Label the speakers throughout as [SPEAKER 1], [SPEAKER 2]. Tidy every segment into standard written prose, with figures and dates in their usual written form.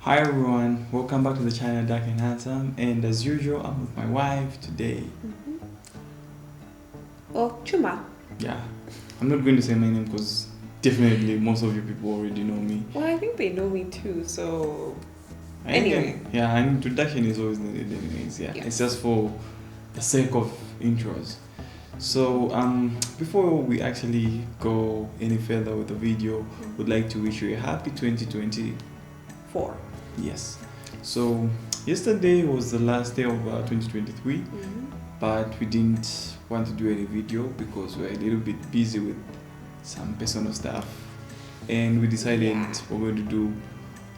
[SPEAKER 1] Hi everyone, welcome back to the channel Dark and Handsome, and as usual I'm with my wife today.
[SPEAKER 2] Well, Chuma.
[SPEAKER 1] Yeah, I'm not going to say my name because definitely most of you people already know me.
[SPEAKER 2] Well, I think they know me too, so
[SPEAKER 1] Anyway.
[SPEAKER 2] Anyway.
[SPEAKER 1] Yeah, an introduction is always needed anyways. Yeah,
[SPEAKER 2] Yeah.
[SPEAKER 1] it's just for the sake of intros. So before we actually go any further with the video, would like to wish you a happy 2020.
[SPEAKER 2] 4.
[SPEAKER 1] Yes. So yesterday was the last day of 2023. But we didn't want to do any video because we're a little bit busy with some personal stuff, and we decided we're going to do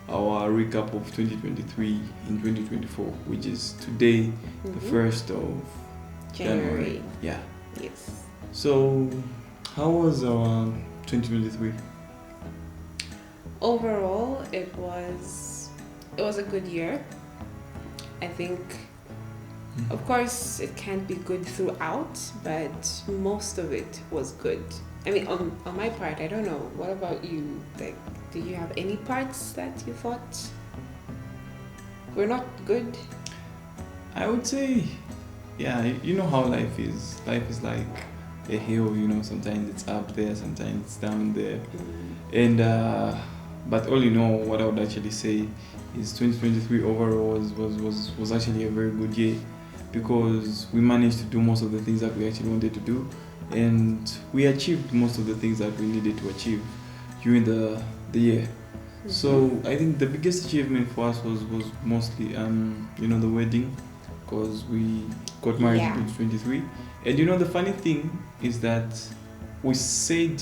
[SPEAKER 1] our recap of 2023 in 2024, which is today, the 1st of January. Yeah.
[SPEAKER 2] Yes.
[SPEAKER 1] So how was our 2023?
[SPEAKER 2] Overall, it was a good year. I think, of course, it can't be good throughout, but most of it was good. I mean, on my part, I don't know. What about you? Like, do you have any parts that you thought were not good?
[SPEAKER 1] I would say, yeah, you know how life is. Life is like a hill, sometimes it's up there, sometimes it's down there. And but all in all, what I would actually say is 2023 overall was actually a very good year, because we managed to do most of the things that we actually wanted to do, and we achieved most of the things that we needed to achieve during the year. So I think the biggest achievement for us was mostly the wedding, because we got married in 2023. And the funny thing is that we said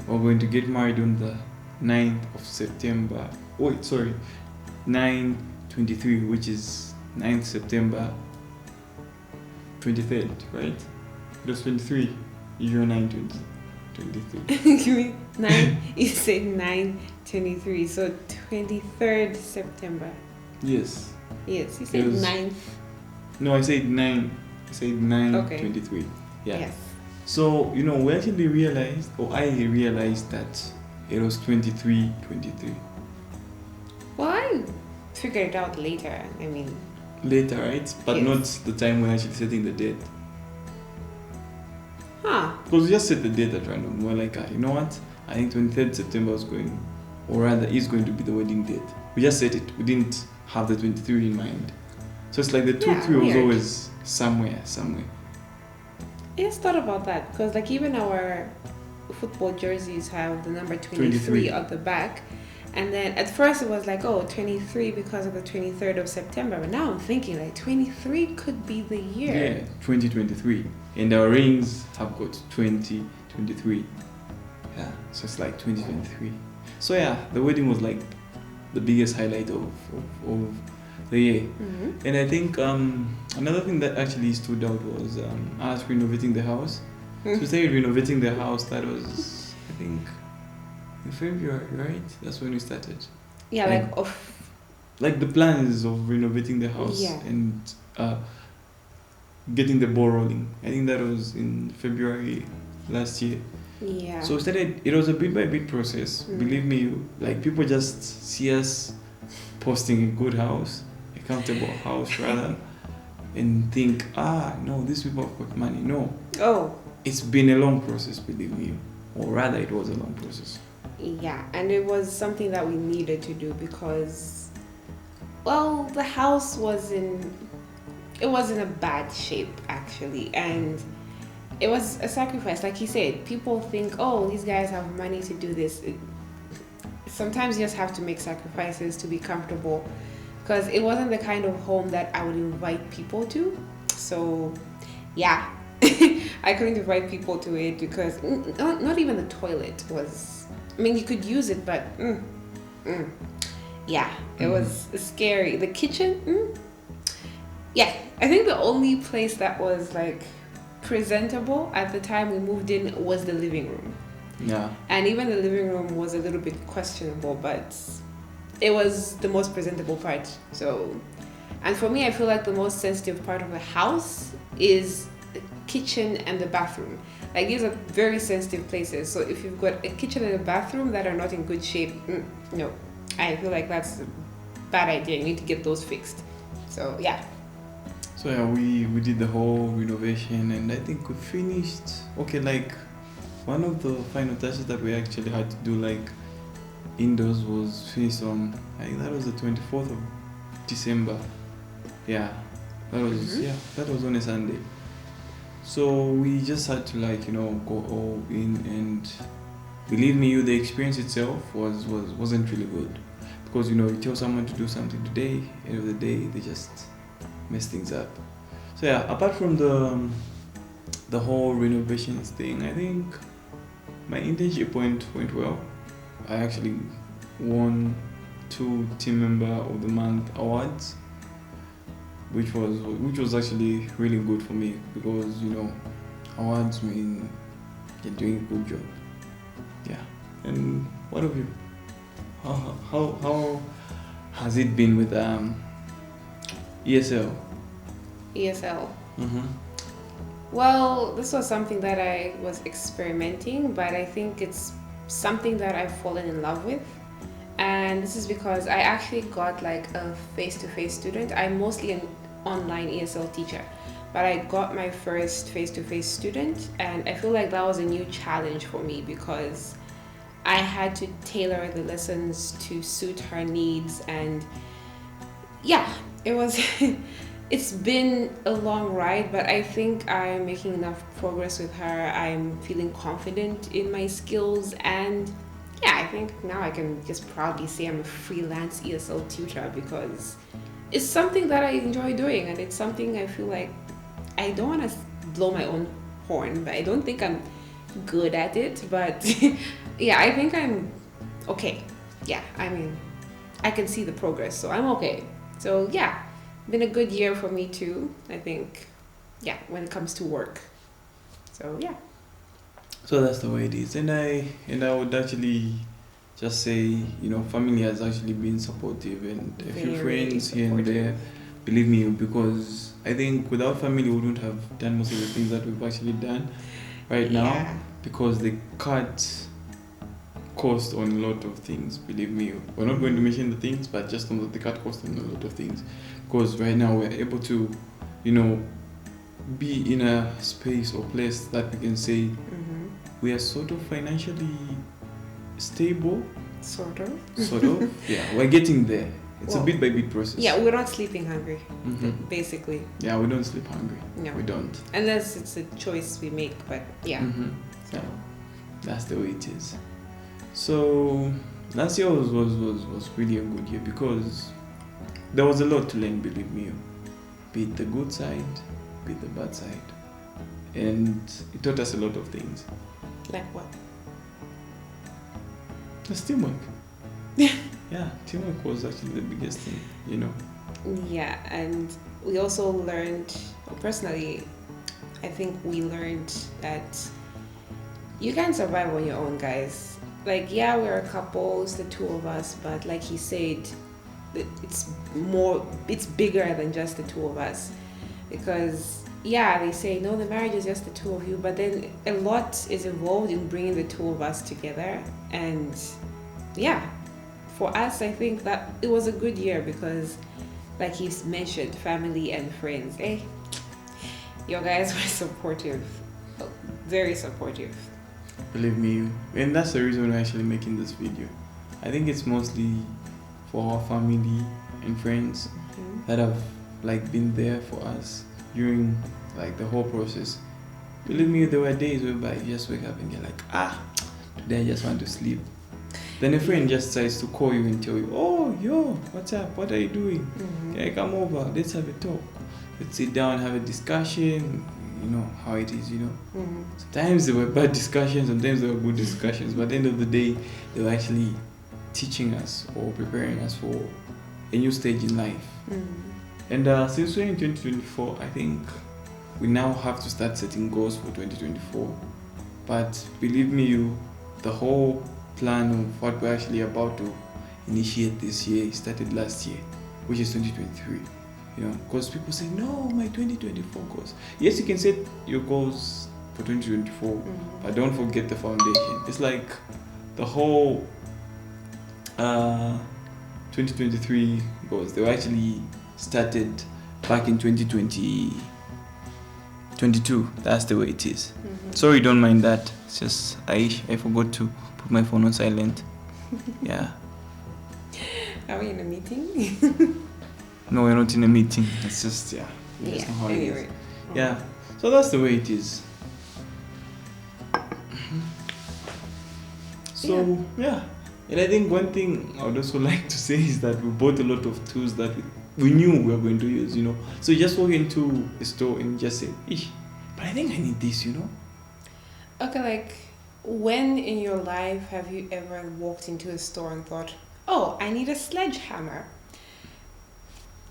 [SPEAKER 1] we're going to get married on the 9th of September. Wait, sorry, 9/23, which is 9th September 23rd, right? It was 23. You're 9/23.
[SPEAKER 2] You mean 9? You said 9/23, so 23rd September.
[SPEAKER 1] Yes.
[SPEAKER 2] Yes, you said 9th.
[SPEAKER 1] No, I said 9. I said 9/23.
[SPEAKER 2] Okay.
[SPEAKER 1] Yeah.
[SPEAKER 2] Yes.
[SPEAKER 1] So, we actually realized, or I realized, that it was 23/23.
[SPEAKER 2] Well, I figured it out later. I mean,
[SPEAKER 1] later, right? But
[SPEAKER 2] yes.
[SPEAKER 1] Not the time we're actually setting the date. Because we just set the date at random. We're like, you know what? I think 23rd September is going to be the wedding date. We just set it. We didn't have the 23 in mind. So it's like the 2-3 was always somewhere.
[SPEAKER 2] I just thought about that, because like even our football jerseys have the number 23 at the back. And then at first it was like, 23 because of the 23rd of September. But now I'm thinking like 23 could be the year.
[SPEAKER 1] Yeah, 2023. And our rings have got 2023. Yeah, so it's like 2023. So yeah, the wedding was like the biggest highlight of the year. And I think another thing that actually stood out was us renovating the house. So we started renovating the house. That was, I think, in February, right? That's when we started.
[SPEAKER 2] Yeah,
[SPEAKER 1] like the plans of renovating the house and getting the ball rolling. I think that was in February last year.
[SPEAKER 2] Yeah.
[SPEAKER 1] So it was a bit by bit process. Believe me, like people just see us posting a good house, a comfortable house rather, and think, no, these people have got money. No.
[SPEAKER 2] Oh.
[SPEAKER 1] It's been a long process, believe me. Or rather, it was a long process.
[SPEAKER 2] Yeah, and it was something that we needed to do because, well, the house was in a bad shape actually, and it was a sacrifice. Like he said, people think, these guys have money to do this. Sometimes you just have to make sacrifices to be comfortable, because it wasn't the kind of home that I would invite people to. So, yeah, I couldn't invite people to it because not even the toilet was. I mean, you could use it, but yeah, it was scary. The kitchen, yeah, I think the only place that was like presentable at the time we moved in was the living room.
[SPEAKER 1] Yeah.
[SPEAKER 2] And even the living room was a little bit questionable, but it was the most presentable part. So, and for me, I feel like the most sensitive part of the house is the kitchen and the bathroom. Like, these are very sensitive places. So if you've got a kitchen and a bathroom that are not in good shape, no, I feel like that's bad idea. You need to get those fixed. So yeah.
[SPEAKER 1] So yeah, we did the whole renovation, and I think we finished. Okay, like one of the final touches that we actually had to do, like indoors, was finished on, I think that was the 24th of December. Yeah, that was that was on a Sunday. So we just had to, like, go all in, and believe me, the experience itself wasn't really good, because you tell someone to do something today, end of the day they just mess things up. So yeah, apart from the whole renovations thing, I think my internship went well. I actually won 2 team member of the month awards, which was actually really good for me, because awards mean you're doing a good job. Yeah. And what of you? How has it been with ESL?
[SPEAKER 2] ESL.
[SPEAKER 1] Mm-hmm.
[SPEAKER 2] Well, this was something that I was experimenting, but I think it's something that I've fallen in love with. And this is because I actually got like a face-to-face student. I'm mostly an online ESL teacher, but I got my first face-to-face student, and I feel like that was a new challenge for me, because I had to tailor the lessons to suit her needs. And yeah, it was it's been a long ride, but I think I'm making enough progress with her. I'm feeling confident in my skills, and yeah, I think now I can just proudly say I'm a freelance ESL tutor, because it's something that I enjoy doing, and it's something I feel like, I don't want to blow my own horn, but I don't think I'm good at it. But yeah, I think I'm okay. Yeah, I mean, I can see the progress, so I'm okay. So yeah, been a good year for me too, I think. Yeah, when it comes to work. So yeah.
[SPEAKER 1] So that's the way it is, and I would actually just say, family has actually been supportive, and a few
[SPEAKER 2] Very
[SPEAKER 1] friends here and there. Believe me, because I think without family we wouldn't have done most of the things that we've actually done right now, because they cut cost on a lot of things. Believe me, we're not going to mention the things, but just know that they cut cost on a lot of things, because right now we're able to, be in a space or place that we can say we are sort of financially stable.
[SPEAKER 2] Sort of.
[SPEAKER 1] Yeah, we're getting there. It's a bit by bit process.
[SPEAKER 2] Yeah, we're not sleeping hungry, basically.
[SPEAKER 1] Yeah, we don't sleep hungry.
[SPEAKER 2] No,
[SPEAKER 1] we don't.
[SPEAKER 2] Unless it's a choice we make, but yeah.
[SPEAKER 1] So that's the way it is. So last year was really a good year, because there was a lot to learn, believe me. Be it the good side, be it the bad side. And it taught us a lot of things.
[SPEAKER 2] Like what?
[SPEAKER 1] Just teamwork. Yeah, teamwork was actually the biggest thing,
[SPEAKER 2] Yeah, and we also learned, personally, I think we learned that you can survive on your own, guys. Like, yeah, we're a couple, it's the two of us, but like he said, it's bigger than just the two of us. Because yeah, they say no, the marriage is just the two of you, but then a lot is involved in bringing the two of us together. And yeah, for us, I think that it was a good year, because like he's mentioned, family and friends, your guys were supportive, very supportive.
[SPEAKER 1] Believe me, and that's the reason we're actually making this video. I think it's mostly for our family and friends that have like been there for us during like the whole process. Believe me, there were days whereby you just wake up and you're like, today I just want to sleep. Then a friend just decides to call you and tell you, oh, yo, what's up? What are you doing? Okay, come over, let's have a talk. Let's sit down, have a discussion. You know how it is, Sometimes there were bad discussions, sometimes there were good discussions, but at the end of the day, they were actually teaching us or preparing us for a new stage in life. And since we're in 2024, I think we now have to start setting goals for 2024. But believe me, the whole plan of what we're actually about to initiate this year started last year, which is 2023. Because people say, no, my 2024 goals. Yes, you can set your goals for 2024, but don't forget the foundation. It's like the whole 2023 goes. They were actually started back in 2022. That's the way it is. Sorry, don't mind that. It's just I forgot to put my phone on silent. Yeah.
[SPEAKER 2] Are we in a meeting?
[SPEAKER 1] No, we're not in a meeting. It's just that's
[SPEAKER 2] Yeah.
[SPEAKER 1] not how it is.
[SPEAKER 2] Anyway.
[SPEAKER 1] Yeah. So that's the way it is. So yeah. And I think one thing I would also like to say is that we bought a lot of tools that we knew we were going to use, So you just walk into a store and just say, "Ish, but I think I need this,
[SPEAKER 2] Okay, like, when in your life have you ever walked into a store and thought, oh, I need a sledgehammer?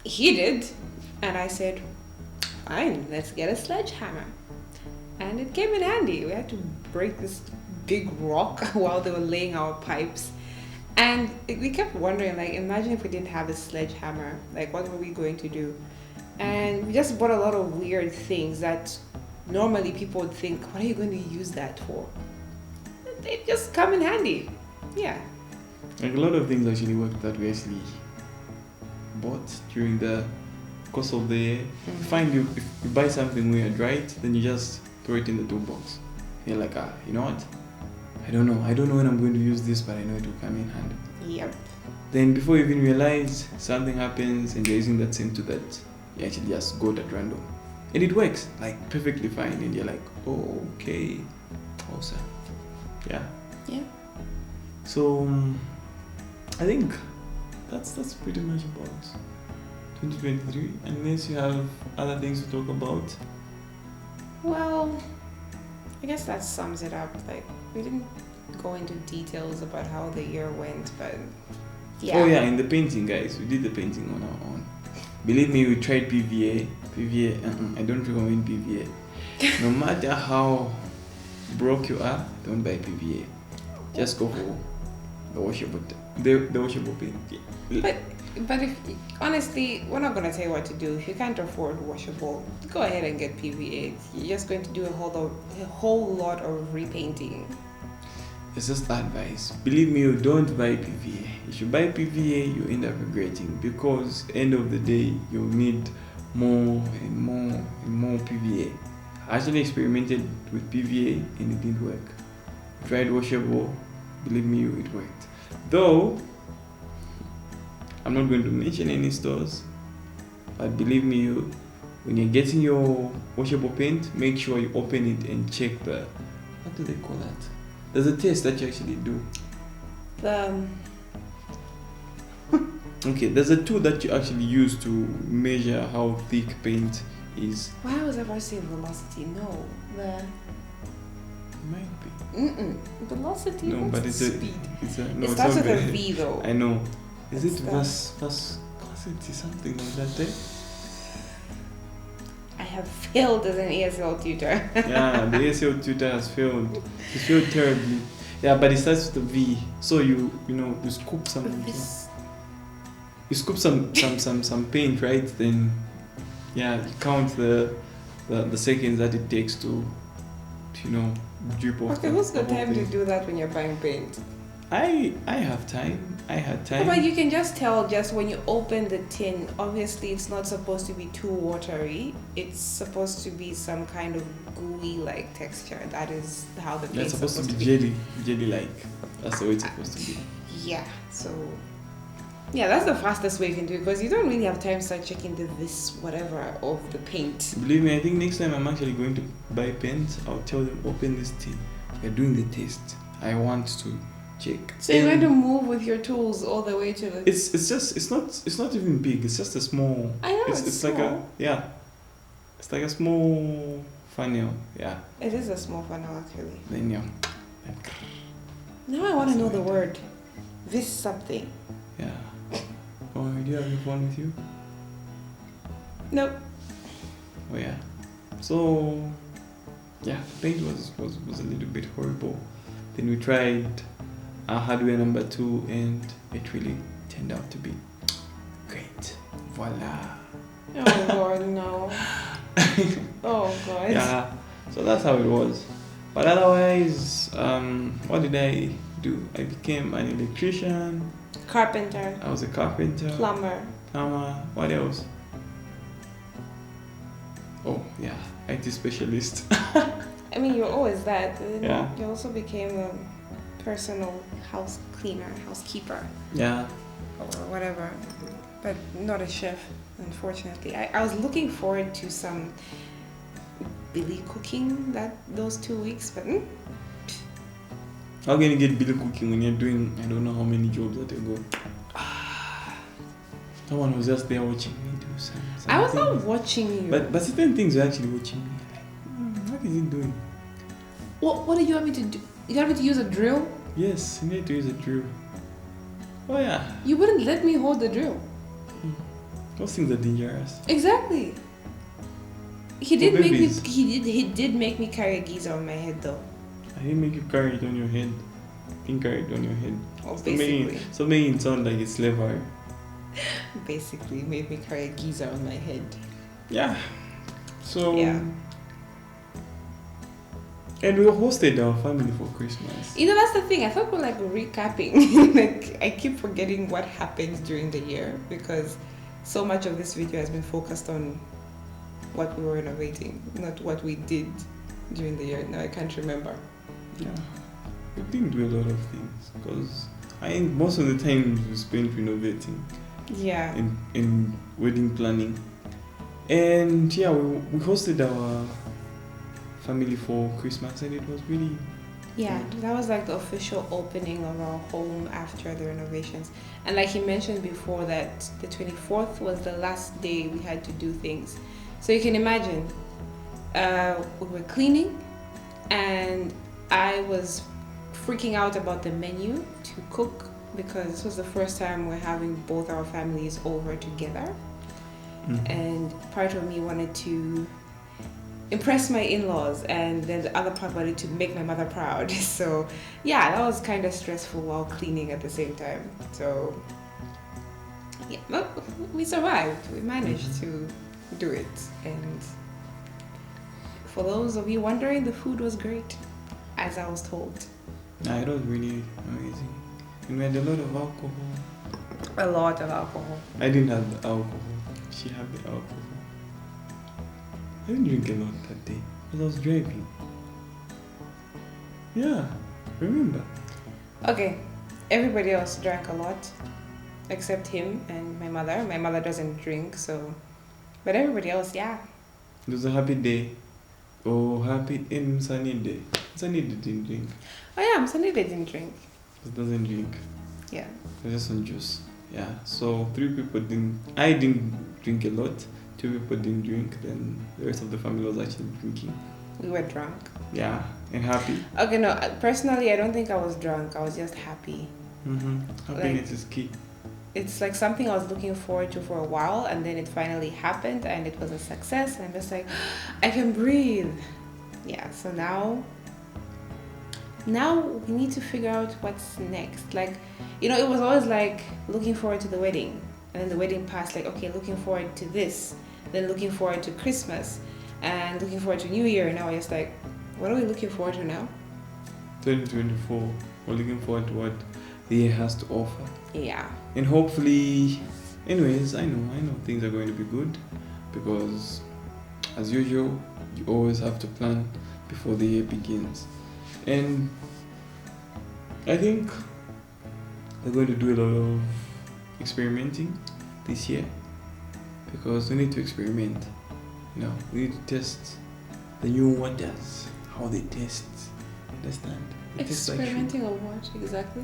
[SPEAKER 2] He did. And I said, fine, let's get a sledgehammer. And it came in handy. We had to break this big rock while they were laying our pipes. And we kept wondering, like, imagine if we didn't have a sledgehammer, like, what were we going to do? And we just bought a lot of weird things that normally people would think, what are you going to use that for? They just come in handy. Yeah.
[SPEAKER 1] Like a lot of things actually worked that we actually bought during the course of the year.
[SPEAKER 2] Mm-hmm.
[SPEAKER 1] Find you if you buy something weird, right? Then you just throw it in the toolbox. You're like, you know what? I don't know when I'm going to use this, but I know it will come in handy.
[SPEAKER 2] Yep.
[SPEAKER 1] Then before you even realize, something happens and you're using that same tool that you actually just got at random. And it works like perfectly fine, and you're like, oh, okay, awesome. Yeah.
[SPEAKER 2] Yeah.
[SPEAKER 1] So I think that's pretty much about 2023, unless you have other things to talk about.
[SPEAKER 2] Well, I guess that sums it up. Like, we didn't go into details about how the year went, but yeah.
[SPEAKER 1] Oh yeah, in the painting, guys, we did the painting on our own. Believe me, we tried PVA. I don't recommend PVA. No matter how broke you are, don't buy PVA. Just go for the washable paint. Yeah.
[SPEAKER 2] But if honestly, we're not gonna tell you what to do. If you can't afford washable, go ahead and get PVA. You're just going to do a whole lot of repainting.
[SPEAKER 1] It's just advice. Believe me, you don't buy PVA. If you buy PVA, you end up regretting, because end of the day, you'll need more and more and more PVA. I actually experimented with PVA and it didn't work. Tried washable, believe me, it worked. Though, I'm not going to mention any stores, but believe me, when you're getting your washable paint, make sure you open it and check what do they call that? There's a test that you actually do. Okay, there's a tool that you actually use to measure how thick paint is.
[SPEAKER 2] Why was I about to say velocity? No,
[SPEAKER 1] It might be.
[SPEAKER 2] velocity.
[SPEAKER 1] No,
[SPEAKER 2] what's
[SPEAKER 1] but it's
[SPEAKER 2] speed?
[SPEAKER 1] no,
[SPEAKER 2] It
[SPEAKER 1] it's
[SPEAKER 2] starts
[SPEAKER 1] not
[SPEAKER 2] with a
[SPEAKER 1] very-
[SPEAKER 2] V though.
[SPEAKER 1] I know. Is it
[SPEAKER 2] What's
[SPEAKER 1] viscosity, something like that?
[SPEAKER 2] I have failed as an ESL tutor.
[SPEAKER 1] Yeah, the ASL tutor has failed. He failed terribly. Yeah, but it starts with a V. So you scoop some. You scoop some paint, right? Then you count the seconds that it takes to drip off.
[SPEAKER 2] Okay, who's got time to do that when you're buying paint?
[SPEAKER 1] I have time. I had time.
[SPEAKER 2] But you can just tell just when you open the tin. Obviously, it's not supposed to be too watery. It's supposed to be some kind of gooey like texture. That is how the paint's
[SPEAKER 1] That's supposed to be jelly like. That's the way it's supposed to be.
[SPEAKER 2] Yeah. So. Yeah, that's the fastest way you can do it, because you don't really have time to start checking the whatever of the paint.
[SPEAKER 1] Believe me, I think next time I'm actually going to buy paint, I'll tell them, open this tin. We're doing the test. I want to check.
[SPEAKER 2] So you're going to move with your tools all the way to the.
[SPEAKER 1] It's not even big. It's just a small.
[SPEAKER 2] I know
[SPEAKER 1] It's
[SPEAKER 2] small.
[SPEAKER 1] like it's like a small funnel. Yeah.
[SPEAKER 2] It is a small funnel actually.
[SPEAKER 1] Then
[SPEAKER 2] Now I want to know the word. This something.
[SPEAKER 1] yeah. Oh, do you have your phone with you?
[SPEAKER 2] Nope.
[SPEAKER 1] Oh yeah. So yeah, paint was a little bit horrible. Then we tried our hardware number 2, and it really turned out to be great. Voila.
[SPEAKER 2] Oh God, no. Oh God.
[SPEAKER 1] Yeah. So that's how it was. But otherwise, what did I do. I became an electrician.
[SPEAKER 2] Carpenter,
[SPEAKER 1] I was a carpenter.
[SPEAKER 2] plumber.
[SPEAKER 1] What else? Oh yeah, IT specialist.
[SPEAKER 2] I mean, you're always that. And
[SPEAKER 1] Yeah.
[SPEAKER 2] You also became a personal house cleaner, housekeeper,
[SPEAKER 1] Yeah.
[SPEAKER 2] or whatever, but not a chef, unfortunately. I was looking forward to some Billy cooking those 2 weeks, but
[SPEAKER 1] How can you get Billy cooking when you're doing I don't know how many jobs at a go? Someone was just there watching me do something.
[SPEAKER 2] I was not watching you.
[SPEAKER 1] But certain things were actually watching me. Like, what is he doing?
[SPEAKER 2] What did you want me to do? You want me to use a drill?
[SPEAKER 1] Yes, you need to use a drill. Oh yeah,
[SPEAKER 2] You wouldn't let me hold the drill.
[SPEAKER 1] those things are dangerous.
[SPEAKER 2] Exactly. He
[SPEAKER 1] For
[SPEAKER 2] did make me.
[SPEAKER 1] babies.
[SPEAKER 2] He did make me carry a geezer on my head though.
[SPEAKER 1] I didn't make you carry it on your head. Didn't carry it on your head.
[SPEAKER 2] Or
[SPEAKER 1] Making it sound like it's slavery.
[SPEAKER 2] basically made me carry a geezer on my head.
[SPEAKER 1] Yeah. So
[SPEAKER 2] Yeah.
[SPEAKER 1] And we hosted our family for Christmas.
[SPEAKER 2] You know, that's the thing. I thought we're like recapping. Like, I keep forgetting what happens during the year because so much of this video has been focused on what we were renovating, not what we did during the year. Now I can't remember.
[SPEAKER 1] Yeah. We didn't do a lot of things because I think most of the time we spent renovating
[SPEAKER 2] Yeah.
[SPEAKER 1] in wedding planning. And yeah, we hosted our family for Christmas and it was really
[SPEAKER 2] Yeah, that was like the official opening of our home after the renovations. And like he mentioned before, that the 24th was the last day we had to do things. So you can imagine, we were cleaning and I was freaking out about the menu to cook because this was the first time we're having both our families over together. And part of me wanted to impress my in-laws and then the other part wanted to make my mother proud. So yeah, that was kind of stressful while cleaning at the same time. So yeah, but we survived. We managed to do it. And for those of you wondering, the food was great, as I was told.
[SPEAKER 1] Nah, it was really amazing. And we had a lot of alcohol.
[SPEAKER 2] A lot of alcohol.
[SPEAKER 1] I didn't have the alcohol. She had the alcohol. I didn't drink a lot that day because I was driving. Yeah, remember?
[SPEAKER 2] Okay, everybody else drank a lot except him and my mother. My mother doesn't drink, so. But everybody else, yeah.
[SPEAKER 1] It was a happy day. Oh, happy and sunny day. Sunny didn't drink.
[SPEAKER 2] Oh yeah, Sunday they didn't drink.
[SPEAKER 1] It doesn't drink.
[SPEAKER 2] Yeah.
[SPEAKER 1] It's just some juice. Yeah. So 3 people didn't. I didn't drink a lot. 2 people didn't drink. Then the rest of the family was actually drinking.
[SPEAKER 2] We were drunk.
[SPEAKER 1] Yeah, and happy.
[SPEAKER 2] Okay, no, personally, I don't think I was drunk. I was just happy.
[SPEAKER 1] Happiness is key.
[SPEAKER 2] It's like something I was looking forward to for a while, and then it finally happened, and it was a success. And I'm just like, I can breathe. Yeah. So now we need to figure out what's next. Like, you know, it was always like looking forward to the wedding, and then the wedding passed. Like, okay, looking forward to this, then looking forward to Christmas, and looking forward to New Year. And now we're just like, what are we looking forward to now?
[SPEAKER 1] 2024. We're looking forward to what the year has to offer.
[SPEAKER 2] Yeah.
[SPEAKER 1] And hopefully, anyways, I know things are going to be good because, as usual, you always have to plan before the year begins. And I think we're going to do a lot of experimenting this year because we need to experiment. You know, we need to test the new waters, how they taste. Understand? They taste like sugar.
[SPEAKER 2] Experimenting on what exactly?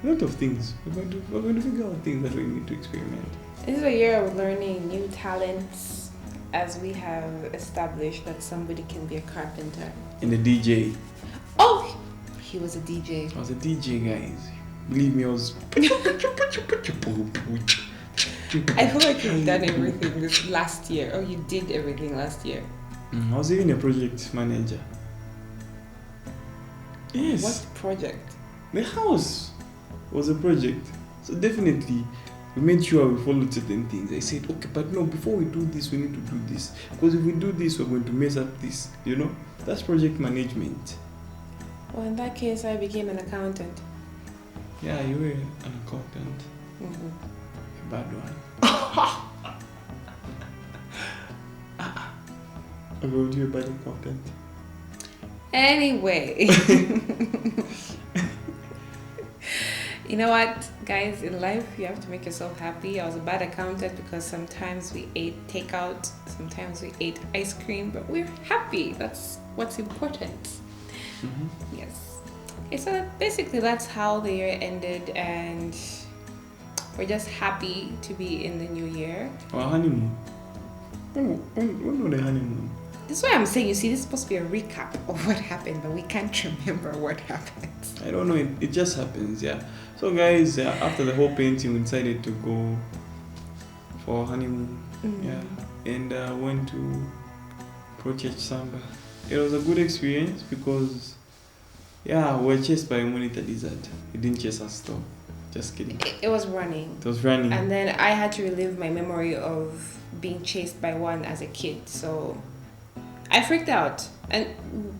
[SPEAKER 1] A lot of things. We're going to figure out things that we need to experiment.
[SPEAKER 2] This is a year of learning new talents, as we have established that somebody can be a carpenter.
[SPEAKER 1] And the DJ.
[SPEAKER 2] Oh, he was a DJ.
[SPEAKER 1] I was a DJ, guys. Believe me, I was.
[SPEAKER 2] I feel like you've done everything this last year. Oh, you did everything last year.
[SPEAKER 1] I was even a project manager. Yes.
[SPEAKER 2] What project?
[SPEAKER 1] The house was a project. So definitely, we made sure we followed certain things. I said, okay, but no, before we do this, we need to do this. Because if we do this, we're going to mess up this. You know? That's project management.
[SPEAKER 2] Well, in that case, I became an accountant.
[SPEAKER 1] Yeah, you were an accountant.
[SPEAKER 2] Mhm.
[SPEAKER 1] A bad one. I wrote you a bad accountant.
[SPEAKER 2] Anyway. You know what, guys, in life you have to make yourself happy. I was a bad accountant because sometimes we ate takeout, sometimes we ate ice cream, but we're happy. That's what's important.
[SPEAKER 1] Mm-hmm.
[SPEAKER 2] Yes. Okay, so basically that's how the year ended, and we're just happy to be in the new year.
[SPEAKER 1] Our honeymoon. When was the honeymoon?
[SPEAKER 2] This is why I'm saying, you see, this is supposed to be a recap of what happened, but we can't remember what happened.
[SPEAKER 1] I don't know, it just happens, yeah. So guys, after the whole painting, we decided to go for honeymoon, yeah, and went to Project Samba. It was a good experience because, yeah, we were chased by a monitor lizard. It didn't chase us though, just kidding.
[SPEAKER 2] It was running.
[SPEAKER 1] It was running.
[SPEAKER 2] And then I had to relive my memory of being chased by one as a kid, so I freaked out. And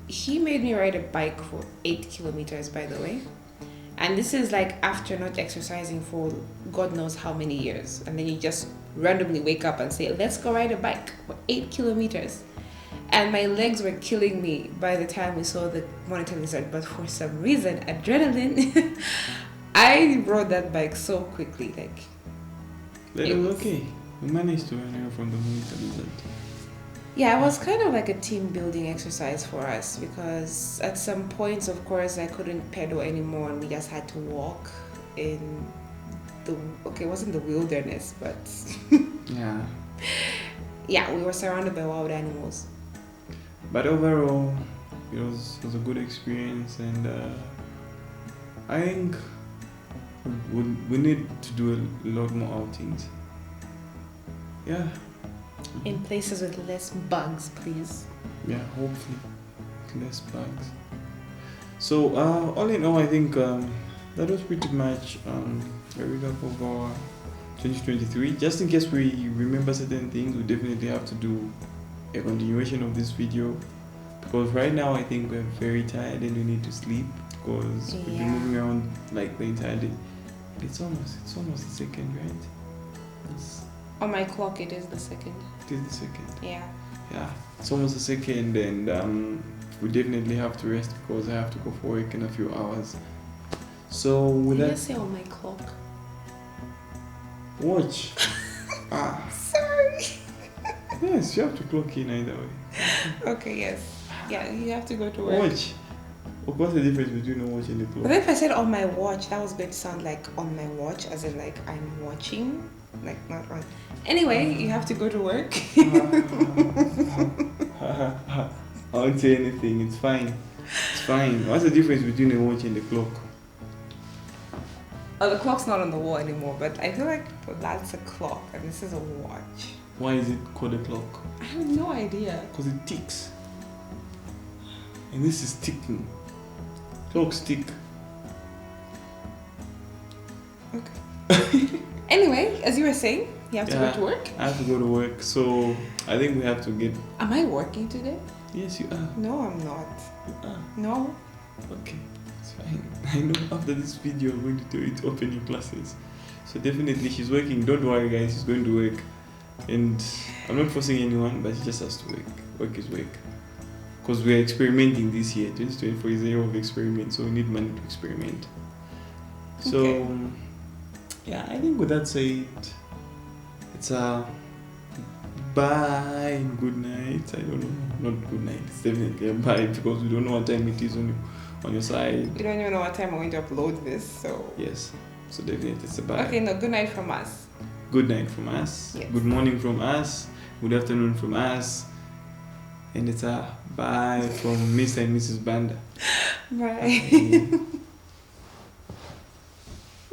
[SPEAKER 2] he made me ride a bike for 8 kilometers, by the way. And this is like after not exercising for God knows how many years. And then you just randomly wake up and say, let's go ride a bike for 8 kilometers. And my legs were killing me by the time we saw the monitor lizard. But for some reason, adrenaline, I rode that bike so quickly.
[SPEAKER 1] But it was okay. We managed to run away from the monitor lizard.
[SPEAKER 2] Yeah, it was kind of like a team building exercise for us because at some points, of course, I couldn't pedal anymore and we just had to walk in it wasn't the wilderness, but
[SPEAKER 1] Yeah.
[SPEAKER 2] yeah, we were surrounded by wild animals.
[SPEAKER 1] But overall, it was a good experience, and I think we need to do a lot more outings. Yeah.
[SPEAKER 2] In places with less bugs, please.
[SPEAKER 1] Yeah, hopefully less bugs. So all in all, I think that was pretty much a recap of our 2023. Just in case we remember certain things, we definitely have to do a continuation of this video because right now I think we're very tired and we need to sleep because we've been moving around like the entire day. It's almost the second, right?
[SPEAKER 2] On my clock, it is the second.
[SPEAKER 1] It is the second.
[SPEAKER 2] Yeah.
[SPEAKER 1] Yeah, it's almost the second, and we definitely have to rest because I have to go for work in a few hours. So with
[SPEAKER 2] Did
[SPEAKER 1] that,
[SPEAKER 2] you say on my clock?
[SPEAKER 1] watch.
[SPEAKER 2] Sorry.
[SPEAKER 1] Yes, you have to clock in either way.
[SPEAKER 2] Okay, yes. Yeah, you have to go to work.
[SPEAKER 1] Watch. What's the difference between a watch and a
[SPEAKER 2] But
[SPEAKER 1] clock?
[SPEAKER 2] if I said on my watch, that was going to sound like on my watch, as in like I'm watching, like not on. Anyway, you have to go to work.
[SPEAKER 1] I won't say anything. It's fine. It's fine. What's the difference between a watch and a clock?
[SPEAKER 2] Oh, the clock's not on the wall anymore, but I feel like that's a clock and this is a watch.
[SPEAKER 1] Why is it called a clock?
[SPEAKER 2] I have no idea.
[SPEAKER 1] Because it ticks. And this is ticking. Clocks tick.
[SPEAKER 2] Okay. Anyway, as you were saying, you have to go to work.
[SPEAKER 1] I have to go to work, so I think we have to get.
[SPEAKER 2] Am I working today?
[SPEAKER 1] Yes, you are.
[SPEAKER 2] No, I'm not.
[SPEAKER 1] You are.
[SPEAKER 2] No.
[SPEAKER 1] Okay, it's fine. I know after this video, I'm going to do it opening classes. So definitely, she's working. Don't worry, guys. She's going to work, and I'm not forcing anyone, but she just has to work. Work is work. Because we're experimenting this year. 2024 is a year of experiment, so we need money to experiment. So.
[SPEAKER 2] Okay.
[SPEAKER 1] Yeah, I think with that said, it's a bye, good night. I don't know, not good night. It's definitely a bye because we don't know what time it is on your side.
[SPEAKER 2] We don't even know what time we're going to upload this, so.
[SPEAKER 1] Yes, so definitely it's a bye.
[SPEAKER 2] Okay, no, good night from us.
[SPEAKER 1] Good night from us.
[SPEAKER 2] Yes.
[SPEAKER 1] Good morning from us. Good afternoon from us. And it's a bye from Mr. and Mrs. Banda.
[SPEAKER 2] Bye.